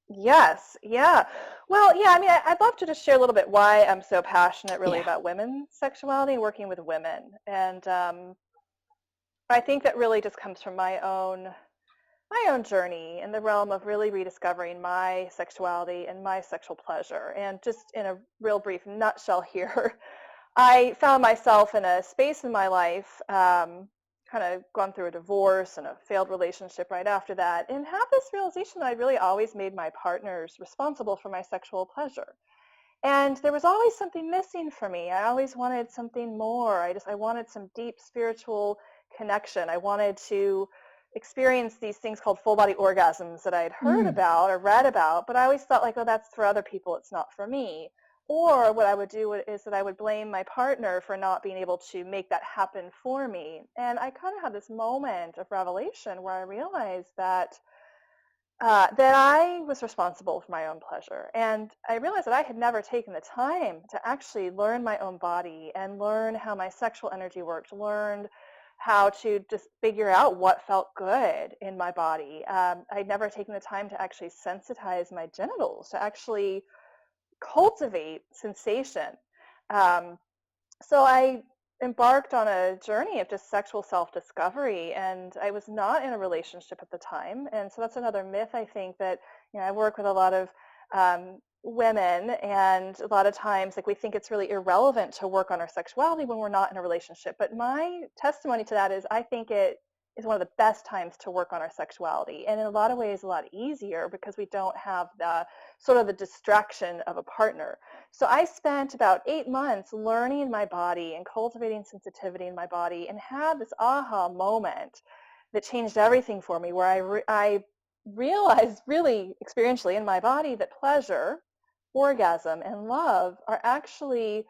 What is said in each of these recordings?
Yes, yeah. Well, yeah, I mean, I'd love to just share a little bit why I'm so passionate really Yeah. about women's sexuality, working with women. And I think that really just comes from my own journey in the realm of really rediscovering my sexuality and my sexual pleasure. And just in a real brief nutshell here, I found myself in a space in my life, kind of gone through a divorce and a failed relationship right after that, and had this realization that I really always made my partners responsible for my sexual pleasure. And there was always something missing for me. I always wanted something more. I wanted some deep spiritual connection. I wanted to experience these things called full body orgasms that I had heard Mm. about or read about, but I always thought like, oh, that's for other people. It's not for me. Or what I would do is that I would blame my partner for not being able to make that happen for me. And I kind of had this moment of revelation where I realized that I was responsible for my own pleasure. And I realized that I had never taken the time to actually learn my own body and learn how my sexual energy worked, learned how to just figure out what felt good in my body. I'd never taken the time to actually sensitize my genitals, to actually cultivate sensation. Um, so I embarked on a journey of just sexual self-discovery, and I was not in a relationship at the time. And so that's another myth, I think, that, I work with a lot of women, and a lot of times like we think it's really irrelevant to work on our sexuality when we're not in a relationship. But my testimony to that is I think it is one of the best times to work on our sexuality, and in a lot of ways a lot easier because we don't have the sort of the distraction of a partner. So I spent about 8 months learning my body and cultivating sensitivity in my body, and had this aha moment that changed everything for me, where I realized really experientially in my body that pleasure, orgasm, and love are actually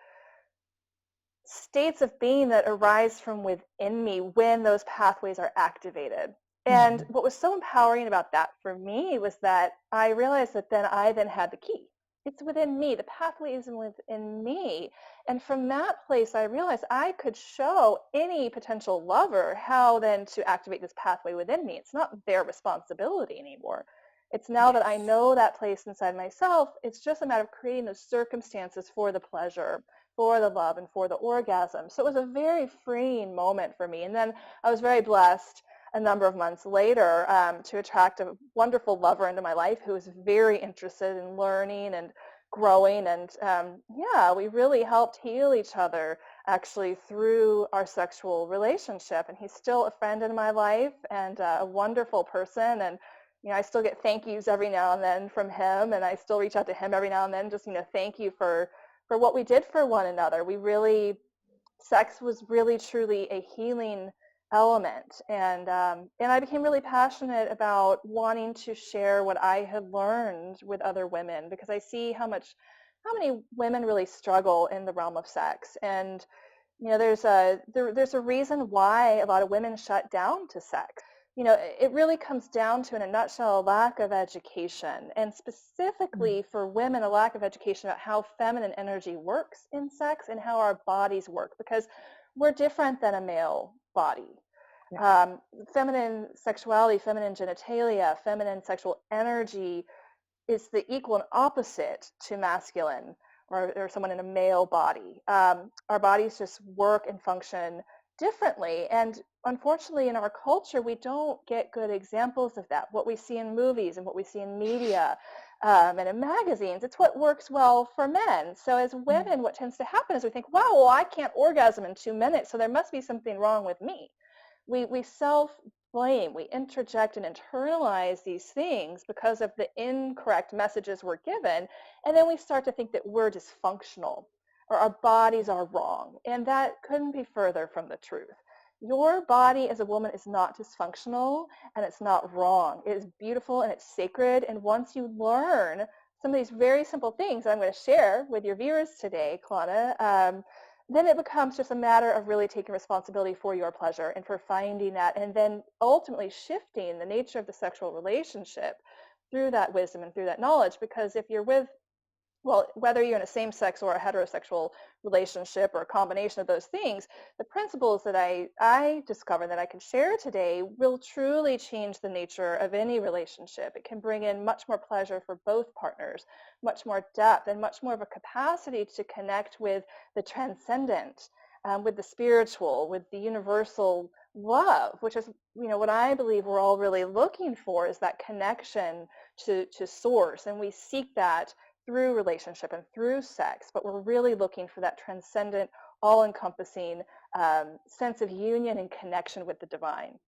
states of being that arise from within me when those pathways are activated. And Mhm. what was so empowering about that for me was that I realized that then I had the key. It's within me. The pathway is within me. And from that place, I realized I could show any potential lover how then to activate this pathway within me. It's not their responsibility anymore. It's now that I Yes. know that place inside myself, it's just a matter of creating those circumstances for the pleasure, for the love, and for the orgasm. So it was a very freeing moment for me. And then I was very blessed a number of months later to attract a wonderful lover into my life who was very interested in learning and growing. And yeah, we really helped heal each other actually through our sexual relationship. And he's still a friend in my life and a wonderful person. And I still get thank yous every now and then from him, and I still reach out to him every now and then, just thank you for what we did for one another. Sex was really truly a healing element. And I became really passionate about wanting to share what I had learned with other women, because I see how many women really struggle in the realm of sex. And there's a reason why a lot of women shut down to sex. It really comes down to, in a nutshell, a lack of education, and Mm. specifically for women, a lack of education about how feminine energy works in sex and how our bodies work, because we're different than a male body. Yeah. Um, Feminine sexuality, feminine genitalia, feminine sexual energy is the equal and opposite to masculine, or someone in a male body. Our bodies just work and function differently. And unfortunately, in our culture, we don't get good examples of that. What we see in movies and what we see in media and in magazines, it's what works well for men. So as Mm. women, what tends to happen is we think, wow, well, I can't orgasm in 2 minutes, so there must be something wrong with me. We self blame, we interject and internalize these things because of the incorrect messages we're given, and then we start to think that we're dysfunctional or our bodies are wrong, and that couldn't be further from the truth. Your body as a woman is not dysfunctional, and it's not wrong. It is beautiful and it's sacred, and once you learn some of these very simple things I'm going to share with your viewers today, Klana, then it becomes just a matter of really taking responsibility for your pleasure and for finding that, and then ultimately shifting the nature of the sexual relationship through that wisdom and through that knowledge. Because if you're with Well, whether you're in a same sex or a heterosexual relationship or a combination of those things, the principles that I discovered that I can share today will truly change the nature of any relationship. It can bring in much more pleasure for both partners, much more depth, and much more of a capacity to connect with the transcendent, with the spiritual, with the universal love, which is, what I believe we're all really looking for is that connection to source. And we seek that through relationship and through sex, but we're really looking for that transcendent, all encompassing sense of union and connection with the divine.